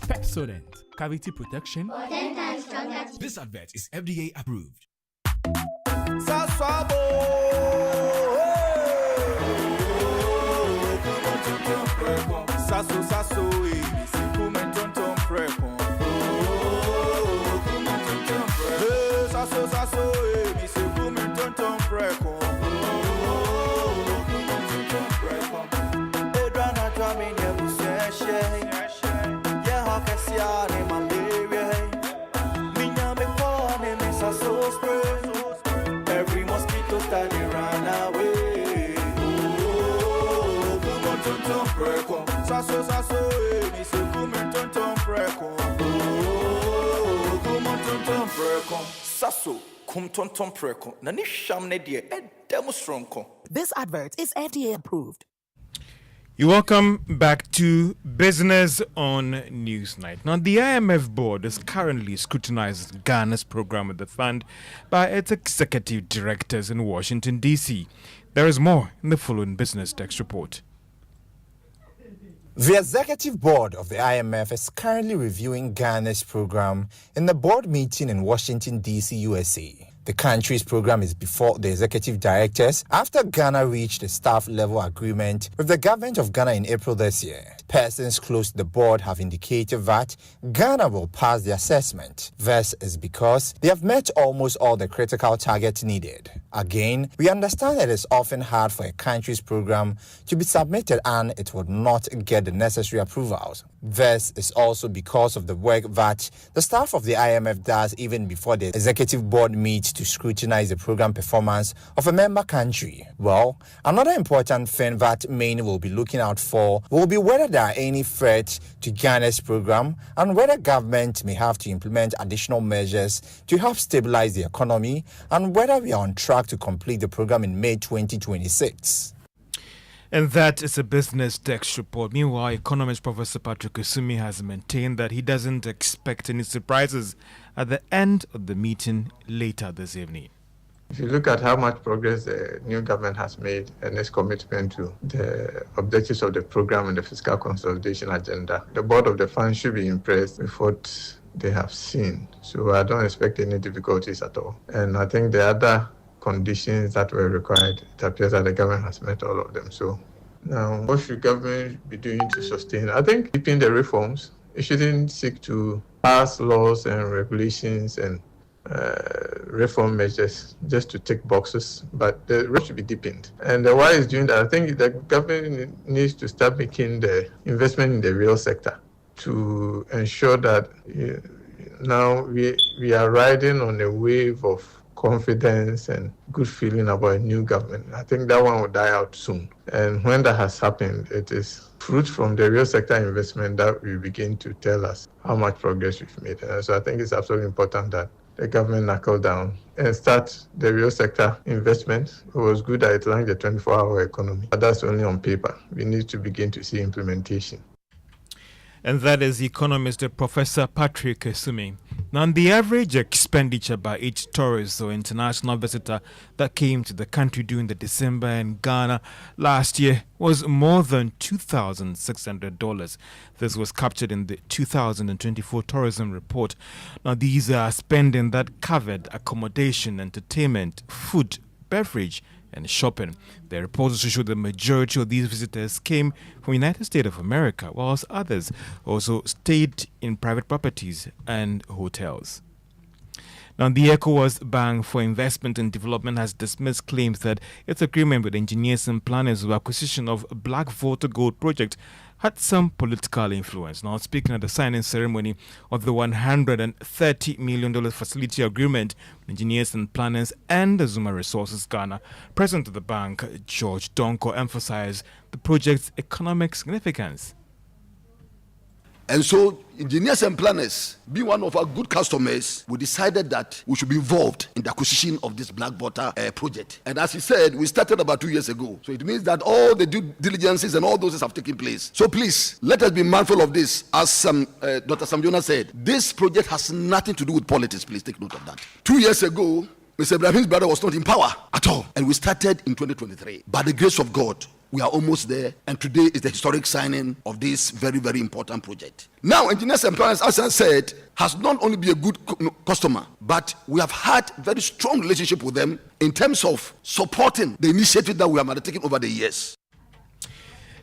Pepsodent, cavity protection. This advert is FDA approved. Every mosquito standing run away. Oh, come on, tonton preko. Sasso, me say come on, tonton preko. Oh, come on, tonton preko. Sasso, come tonton preko. Nani sham ne die demonstranko. This advert is FDA approved. You're welcome back to Business on Newsnight. Now, the IMF board is currently scrutinizing Ghana's program with the fund by its executive directors in Washington, D.C. There is more in the following Business Desk report. The executive board of the IMF is currently reviewing Ghana's program in the board meeting in Washington, D.C., USA. The country's program is before the executive directors after Ghana reached a staff-level agreement with the government of Ghana in April this year. Persons close to the board have indicated that Ghana will pass the assessment. This is because they have met almost all the critical targets needed. Again, we understand it is often hard for a country's program to be submitted and it would not get the necessary approvals. This is also because of the work that the staff of the IMF does even before the executive board meets to scrutinize the program performance of a member country. Well, another important thing that many will be looking out for will be whether there are any threats to Ghana's program and whether government may have to implement additional measures to help stabilize the economy and whether we are on track to complete the program in May 2026. And that is a Business Desk report. Meanwhile, economist Professor Patrick Kumi has maintained that he doesn't expect any surprises at the end of the meeting later this evening. If you look at how much progress the new government has made and its commitment to the objectives of the program and the fiscal consolidation agenda, the board of the fund should be impressed with what they have seen. So I don't expect any difficulties at all. And I think the other conditions that were required, it appears that the government has met all of them. So now, what should government be doing to sustain? I think keeping the reforms. It shouldn't seek to pass laws and regulations and reform measures just to tick boxes, but the rate should be deepened. And why is doing that? I think the government needs to start making the investment in the real sector to ensure that now we are riding on a wave of confidence and good feeling about a new government. I think that one will die out soon. And when that has happened, it is fruit from the real sector investment that will begin to tell us how much progress we've made. And so I think it's absolutely important that the government knuckle down and start the real sector investment. It was good that it launched the 24-hour economy, but that's only on paper. We need to begin to see implementation. And that is economist Professor Patrick Kumi. Now, the average expenditure by each tourist or international visitor that came to the country during the December in Ghana last year was more than $2,600. This was captured in the 2024 tourism report. Now, these are spending that covered accommodation, entertainment, food, beverage, and shopping. The report also showed the majority of these visitors came from the United States of America, whilst others also stayed in private properties and hotels. Now, the ECOWAS Bank for Investment and Development has dismissed claims that its agreement with engineers and planners for acquisition of Black Water Gold project had some political influence. Now, speaking at the signing ceremony of the $130 million facility agreement with engineers and planners and Zuma Resources Ghana, President of the bank, George Donko, emphasized the project's economic significance. And so, engineers and planners, being one of our good customers, we decided that we should be involved in the acquisition of this Black Water project. And as he said, we started about 2 years ago. So it means that all the due diligences and all those have taken place. So please, let us be mindful of this. As Dr. Samjona said, this project has nothing to do with politics. Please take note of that. 2 years ago, Mr. Ibrahim's brother was not in power at all. And we started in 2023. By the grace of God, we are almost there, and today is the historic signing of this very, very important project. Now, engineers and planners, as I said, has not only been a good customer, but we have had very strong relationship with them in terms of supporting the initiative that we have undertaken over the years.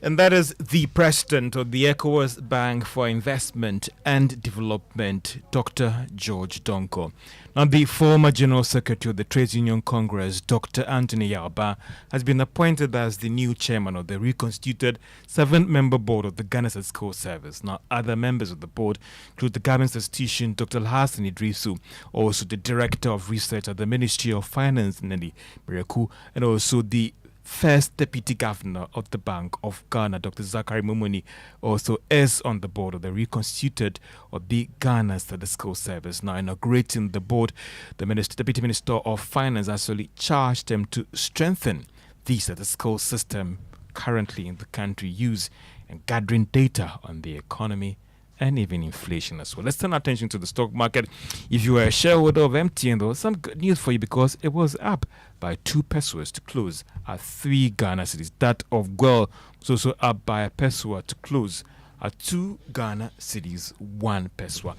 And that is the president of the ECOWAS Bank for Investment and Development, Dr. George Donko. Now, the former General Secretary of the Trades Union Congress, Dr. Anthony Yalba, has been appointed as the new chairman of the reconstituted 7-member board of the Ghana Statistical Service. Now, other members of the board include the government statistician, Dr. Hassan Idrisu, also the director of research at the Ministry of Finance, Nelly Miraku, and also the First Deputy Governor of the Bank of Ghana, Dr. Zachary Mumuni, also is on the board of the reconstituted of the Ghana Statistical Service. Now, inaugurating the board, the Deputy Minister of Finance actually charged them to strengthen the statistical system currently in the country use and gathering data on the economy and even inflation as well. Let's turn our attention to the stock market. If you are a shareholder of MTN, there was some good news for you because it was up by 2 pesos to close at 3 Ghana cedis. That of Guel was also up by a peso to close at 2 Ghana cedis, 1 peso.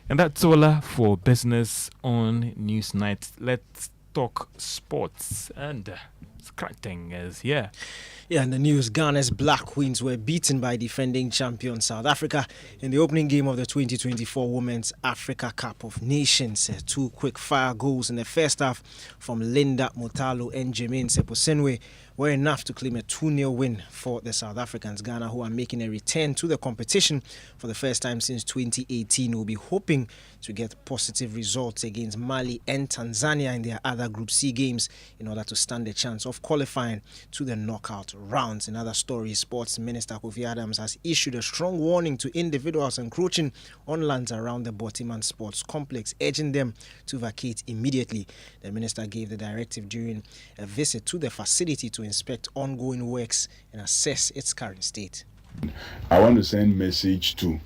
And that's all for business on Newsnight. Let's talk sports. And Scranton is here. Yeah, in the news, Ghana's Black Queens were beaten by defending champion South Africa in the opening game of the 2024 Women's Africa Cup of Nations. 2 quick-fire goals in the first half from Linda Motalo and Jermaine Seposenwe were enough to claim a 2-0 win for the South Africans. Ghana, who are making a return to the competition for the first time since 2018, will be hoping to get positive results against Mali and Tanzania in their other Group C games in order to stand a chance of qualifying to the knockout rounds. In other stories, Sports Minister Kofi Adams has issued a strong warning to individuals encroaching on lands around the Botiman Sports Complex, urging them to vacate immediately. The minister gave the directive during a visit to the facility to inspect ongoing works and assess its current state. I want to send a message to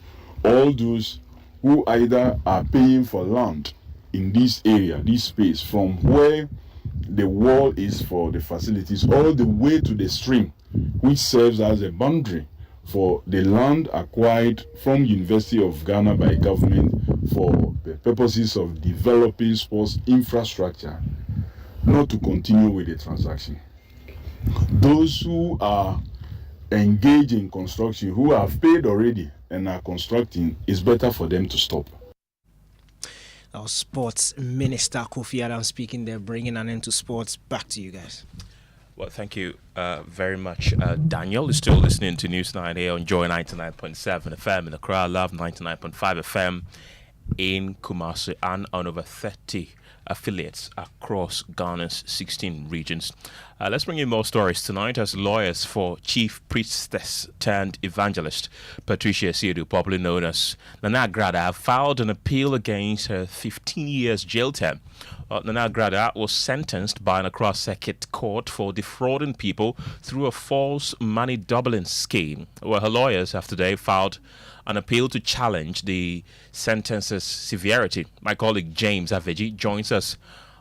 all those who either are paying for land in this area, this space, from where the wall is for the facilities all the way to the stream, which serves as a boundary for the land acquired from University of Ghana by government for the purposes of developing sports infrastructure, not to continue with the transaction. Those who are engaged in construction, who have paid already and are constructing, it's better for them to stop. Our Sports Minister Kofi Adams speaking there, bringing an end to sports. Back to you guys. Well, thank you very much, Daniel. You're still listening to News 9 here on Joy 99.7 FM in Accra, Love 99.5 FM in Kumasi, and on over 30 affiliates across Ghana's 16 regions. Let's bring you more stories tonight as lawyers for Chief Priestess turned evangelist Patricia Siedu, popularly known as Nana Agrada, have filed an appeal against her 15 years jail term. Nana Agrada was sentenced by an Accra Circuit Court for defrauding people through a false money doubling scheme. Well, her lawyers have today filed an appeal to challenge the sentence's severity. My colleague James Aveji joins us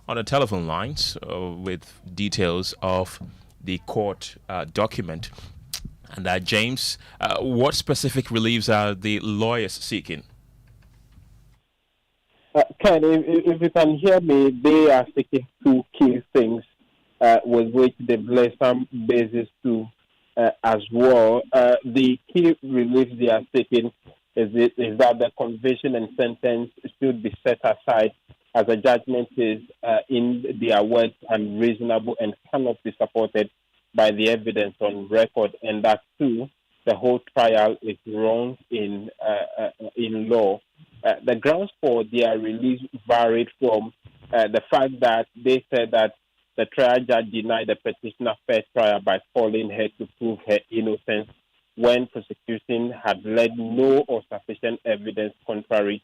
on the telephone lines with details of the court document. And James, what specific reliefs are the lawyers seeking? Ken, if you can hear me, they are seeking two key things with which they've laid some basis to as well. The key relief they are seeking is that the conviction and sentence should be set aside as a judgment is, in their words, unreasonable and cannot be supported by the evidence on record, and that too, the whole trial is wrong in law. The grounds for their release varied from the fact that they said that the trial judge denied the petitioner fair trial by calling her to prove her innocence when prosecution had led no or sufficient evidence contrary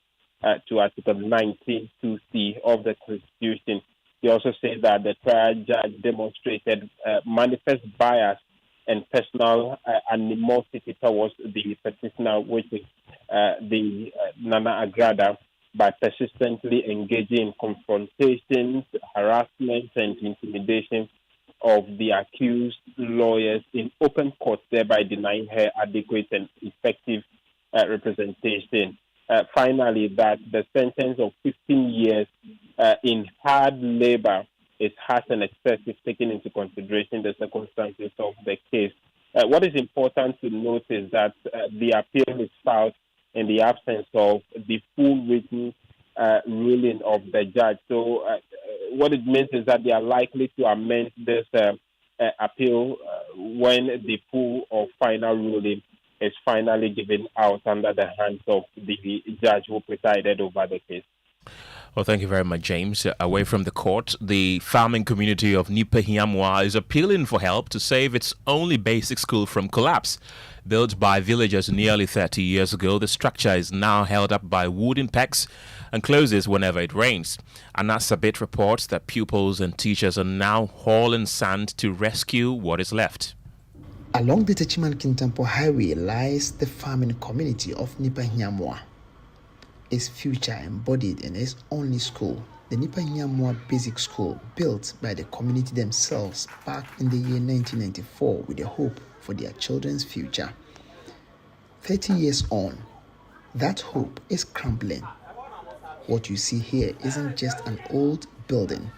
to Article 19(2)(c) of the Constitution. They also say that the trial judge demonstrated manifest bias and personal animosity towards the petitioner, which is the Nana Agrada, by persistently engaging in confrontations, harassment, and intimidation of the accused lawyers in open court, thereby denying her adequate and effective representation. Finally, that the sentence of 15 years in hard labor is harsh and excessive, taking into consideration the circumstances of the case. What is important to note is that the appeal is filed in the absence of the full written ruling of the judge. So what it means is that they are likely to amend this appeal when the full or final ruling is finally given out under the hands of the judge who presided over the case. Well, thank you very much, James. Away from the court, the farming community of Nipa-Hiamwa is appealing for help to save its only basic school from collapse. Built by villagers nearly 30 years ago, the structure is now held up by wooden pegs and closes whenever it rains. And Sabit reports that pupils and teachers are now hauling sand to rescue what is left. Along the Techiman-Kintampo Highway lies the farming community of Nipa-Hiamwa. Its future embodied in its only school, the Nipa-Hiamwa Basic School, built by the community themselves back in the year 1994 with a hope for their children's future. 30 years on, that hope is crumbling. What you see here isn't just an old building.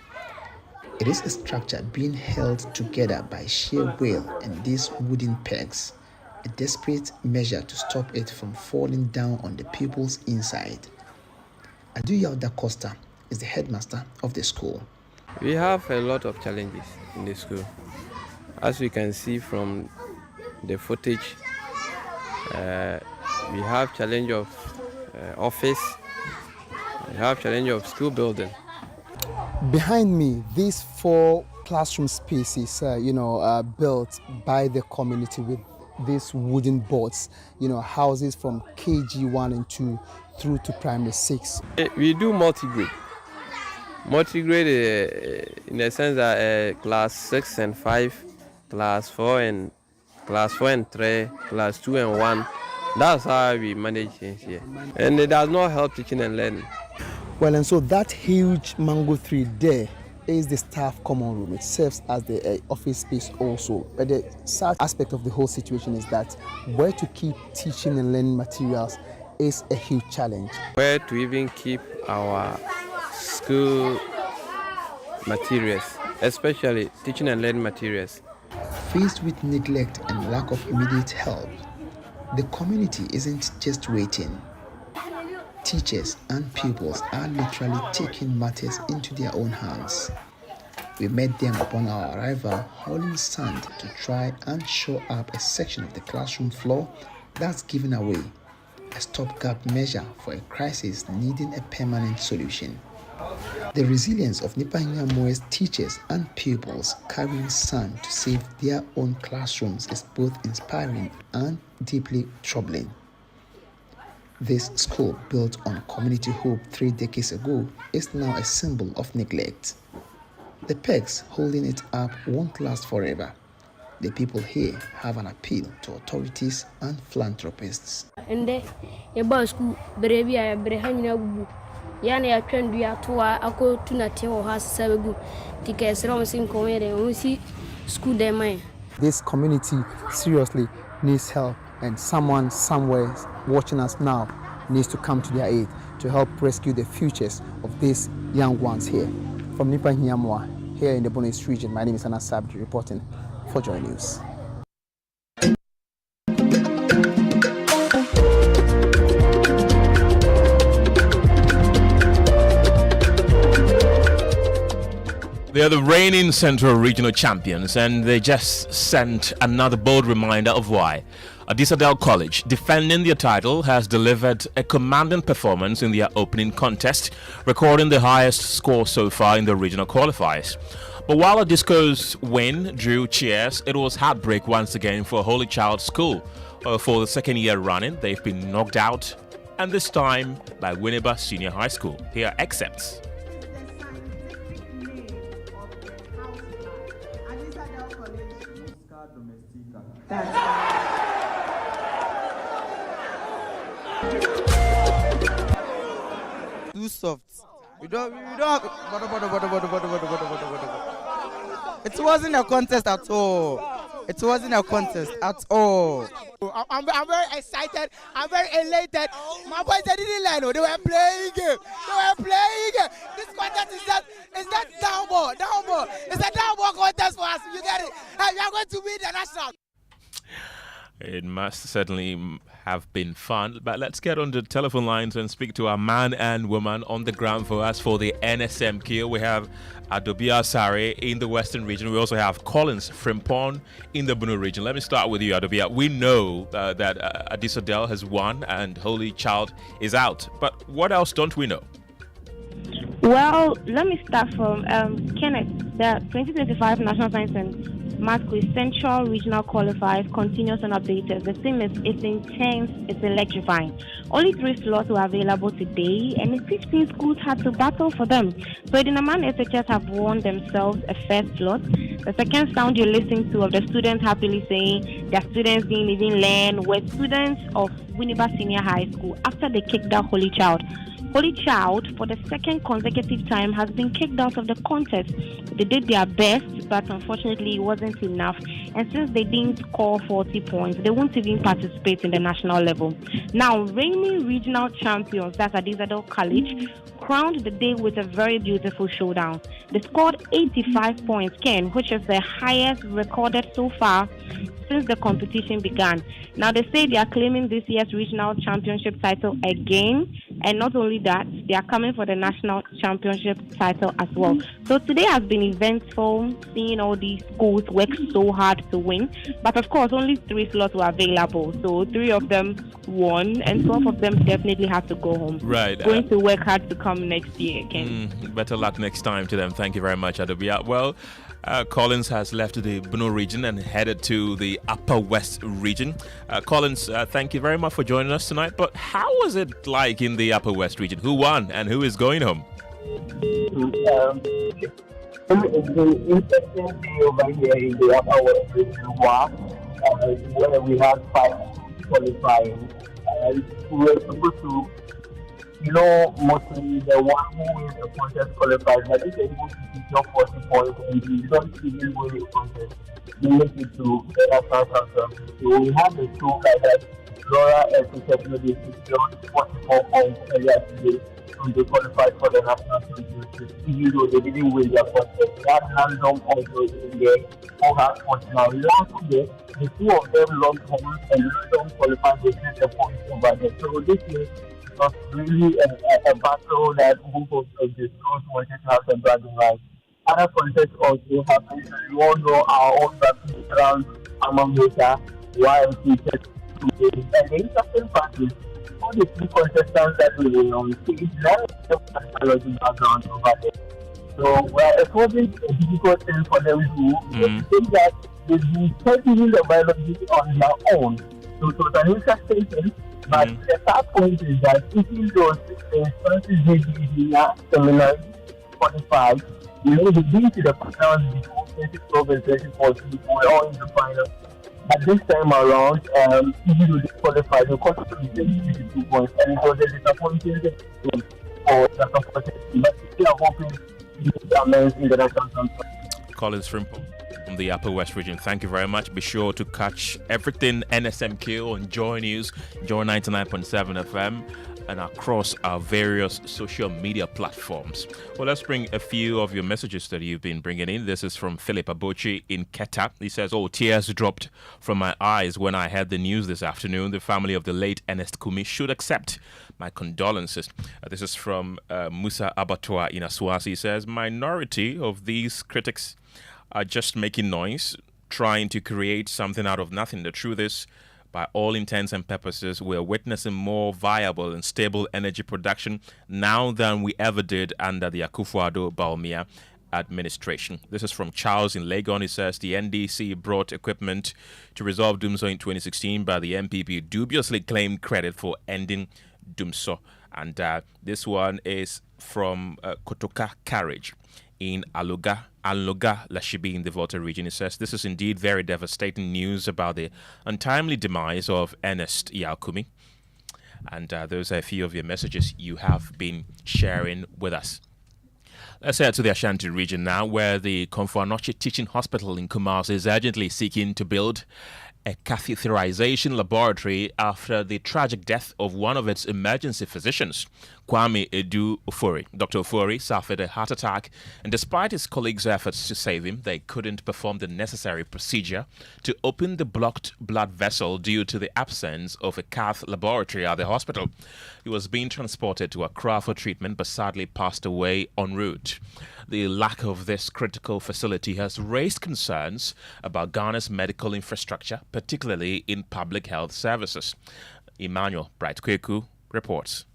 It is a structure being held together by sheer will and these wooden pegs, a desperate measure to stop it from falling down on the pupils inside. Adu Yauda Costa is the headmaster of the school. We have a lot of challenges in the school. As we can see from the footage, we have challenge of office, we have challenge of school building. Behind me, these 4 classroom spaces, built by the community with these wooden boards, houses from KG1 and 2 through to primary 6. We do multi-grade. Multi-grade in the sense that class 6 and 5, class 4 and 3, class 2 and 1. That's how we manage things here. And it does not help teaching and learning. Well, and so that huge mango tree there is the staff common room. It serves as the office space also. But the sad aspect of the whole situation is that where to keep teaching and learning materials is a huge challenge. Where to even keep our school materials, especially teaching and learning materials. Faced with neglect and lack of immediate help, the community isn't just waiting. Teachers and pupils are literally taking matters into their own hands. We met them upon our arrival hauling sand to try and shore up a section of the classroom floor that's given away, a stopgap measure for a crisis needing a permanent solution. The resilience of Nipahiamoe's teachers and pupils carrying sand to save their own classrooms is both inspiring and deeply troubling. This school, built on community hope 3 decades ago, is now a symbol of neglect. The pegs holding it up won't last forever. The people here have an appeal to authorities and philanthropists. This community seriously needs help, and someone somewhere watching us now needs to come to their aid to help rescue the futures of these young ones here. From Nipahiamoa, here in the Bono East region, my name is Ernest reporting for Joy News. They are the reigning Central Regional champions, and they just sent another bold reminder of why. Judicial College, defending their title, has delivered a commanding performance in their opening contest, recording the highest score so far in the regional qualifiers. But while Adisco's win drew cheers, it was heartbreak once again for Holy Child School. For the second year running, they've been knocked out, and this time by Winneba Senior High School. Here are excerpts. Too soft. We don't. It wasn't a contest at all. It wasn't a contest at all. I'm very excited. I'm very elated. My boys, they didn't learn. They were playing game. This contest is that down ball. It's a down ball contest for us. You get it? We are going to win the national. It must certainly have been fun, but let's get on the telephone lines and speak to our man and woman on the ground for us for the NSMQ. We have Adobia Sare in the Western region. We also have Collins Frimpong in the Bono region. Let me start with you, Adobia. We know that Adisodel has won and Holy Child is out, but what else don't we know? Well, let me start from Kenneth. The 2025 National Science and Math Quiz Central Regional Qualifiers continues unupdated. The theme is it's intense, it's electrifying. Only 3 slots were available today, and 15 schools had to battle for them. So the Naman SHS have won themselves a first slot. The second sound you're listening to of the students happily saying their students didn't even learn were students of Winneba Senior High School after they kicked out Holy Child. Holy Child, for the second consecutive time, has been kicked out of the contest. They did their best, but unfortunately it wasn't enough. And since they didn't score 40 points, they won't even participate in the national level. Now, reigning regional champions, that's Adizadel College, crowned the day with a very beautiful showdown. They scored 85 points, Ken, which is the highest recorded so far since the competition began. Now, they say they are claiming this year's regional championship title again, and not only that, they are coming for the national championship title as well. So today has been eventful, seeing all these schools work so hard to win. But of course, only 3 slots were available. So 3 of them won, and 12 of them definitely have to go home. Right. Going to work hard to come next year, Ken. Better luck next time to them. Thank you very much, Adobia. Well, Collins has left the Bono region and headed to the Upper West region. Collins, thank you very much for joining us tonight. But how was it like in the Upper West region? Who won and who is going home? It's an interesting thing over here in the Upper West region where we had 5 qualifying. We were supposed to mostly the one who wins the contest qualifies, but if they're able to secure 40 points and you don't even win the contest, you make it to the national championship. So we have the 2 guys that Laura and Technology secured 44 points earlier today, and they qualified for the national championship, even though they didn't win their contest. They had random points in there, who had points. Now, last year, the 2 of them lost home and random qualified, they sent the points over there. So this year, it was really a battle that both of the schools wanted to have the bragging rights. other contests also happen. We all know our own vaccine around Amamota, YMC, and the interesting part is all the three contestants that we were on stage, none of them had biology background over there. So it wasn't a difficult thing for them to think that they've been studying the biology on their own. So it was an interesting thing. But the third point is that even though the instances may be in a seminar 45, they've been to the finals before 2012 and 2014, we were all in the final. But this time around, even though they qualified, they got to the 22 points, and it was a disappointing thing for the supporters. But we are hoping to amends in the national champion. Collins Frimpo from the Upper West region. Thank you very much. Be sure to catch everything NSMQ on Joy News, Joy 99.7 FM, and across our various social media platforms. Well, let's bring a few of your messages that you've been bringing in. This is from Philip Abochi in Keta. He says, tears dropped from my eyes when I heard the news this afternoon. The family of the late Ernest Kumi should accept my condolences. This is from Musa Abattoir in Aswasi. He says, minority of these critics are just making noise, trying to create something out of nothing. The truth is, by all intents and purposes, we're witnessing more viable and stable energy production now than we ever did under the Akufo-Addo Bawumia administration. This is from Charles in Legon. He says the NDC brought equipment to resolve Dumso in 2016, but the MPP dubiously claimed credit for ending Dumso. And this one is from Kotoka Carriage in Aloga, Lashibi in the Volta region. It says, this is indeed very devastating news about the untimely demise of Ernest Kumi. And those are a few of your messages you have been sharing with us. Let's head to the Ashanti region now, where the Komfo-Anokye Teaching Hospital in Kumasi is urgently seeking to build a catheterization laboratory after the tragic death of one of its emergency physicians, Kwame Edu Ofori. Dr. Ofori suffered a heart attack, and despite his colleagues' efforts to save him, they couldn't perform the necessary procedure to open the blocked blood vessel due to the absence of a cath laboratory at the hospital. He was being transported to Accra for treatment, but sadly passed away en route. The lack of this critical facility has raised concerns about Ghana's medical infrastructure, particularly in public health services. Emmanuel Bright-Kweku reports.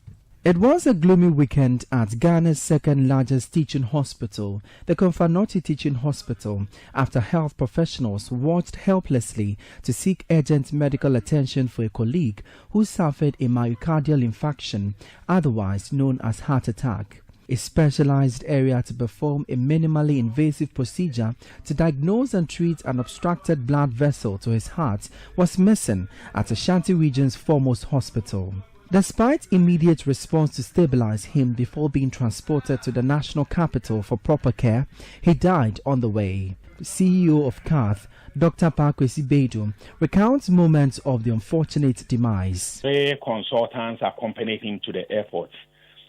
It was a gloomy weekend at Ghana's second largest teaching hospital, the Komfo-Anokye Teaching Hospital, after health professionals watched helplessly to seek urgent medical attention for a colleague who suffered a myocardial infarction, otherwise known as heart attack. A specialized area to perform a minimally invasive procedure to diagnose and treat an obstructed blood vessel to his heart was missing at Ashanti region's foremost hospital. Despite immediate response to stabilize him before being transported to the national capital for proper care, he died on the way. The CEO of CATH, Dr. Pakwesi Beidou, recounts moments of the unfortunate demise. 3 consultants accompanied him to the airport,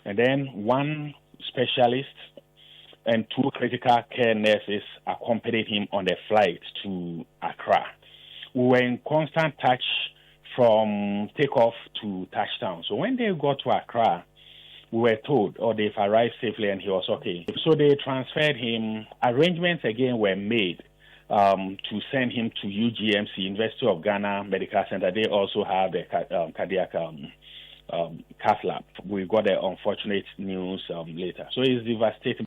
and then 1 specialist and 2 critical care nurses accompanied him on the flight to Accra. We were in constant touch from takeoff to touchdown. So when they got to Accra, we were told, they've arrived safely and he was okay. So they transferred him. Arrangements again were made to send him to UGMC, University of Ghana Medical Center. They also have the cardiac cath lab. We got the unfortunate news later. So it's devastating.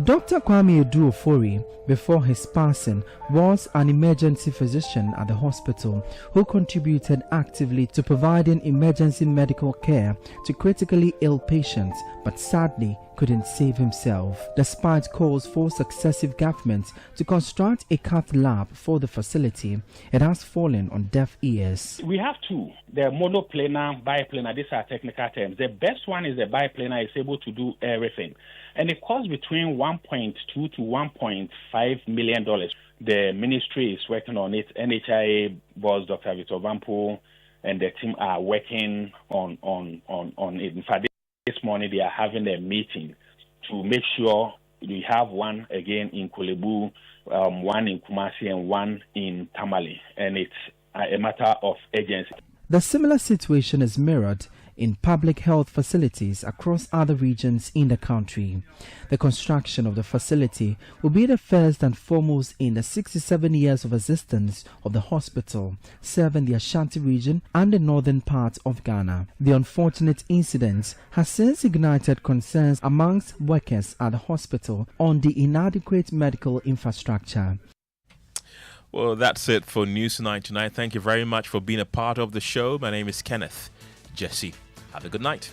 Dr. Kwame Edu Ofori, before his passing, was an emergency physician at the hospital who contributed actively to providing emergency medical care to critically ill patients, but sadly couldn't save himself. Despite calls for successive governments to construct a cath lab for the facility, it has fallen on deaf ears. We have 2. The monoplanar, biplanar, these are technical terms. The best one is the biplanar, is able to do everything. And it costs between $1.2 to $1.5 million. The ministry is working on it. NHIA boss, Dr. Victor Bampo, and the team are working on it. In fact, this morning they are having a meeting to make sure we have one again in Kolebu, one in Kumasi, and one in Tamale. And it's a matter of urgency. The similar situation is mirrored in public health facilities across other regions in the country. The construction of the facility will be the first and foremost in the 67 years of existence of the hospital, serving the Ashanti region and the northern part of Ghana. The unfortunate incident has since ignited concerns amongst workers at the hospital on the inadequate medical infrastructure. Well, that's it for News Tonight. Thank you very much for being a part of the show. My name is Kenneth Gyasi. Have a good night.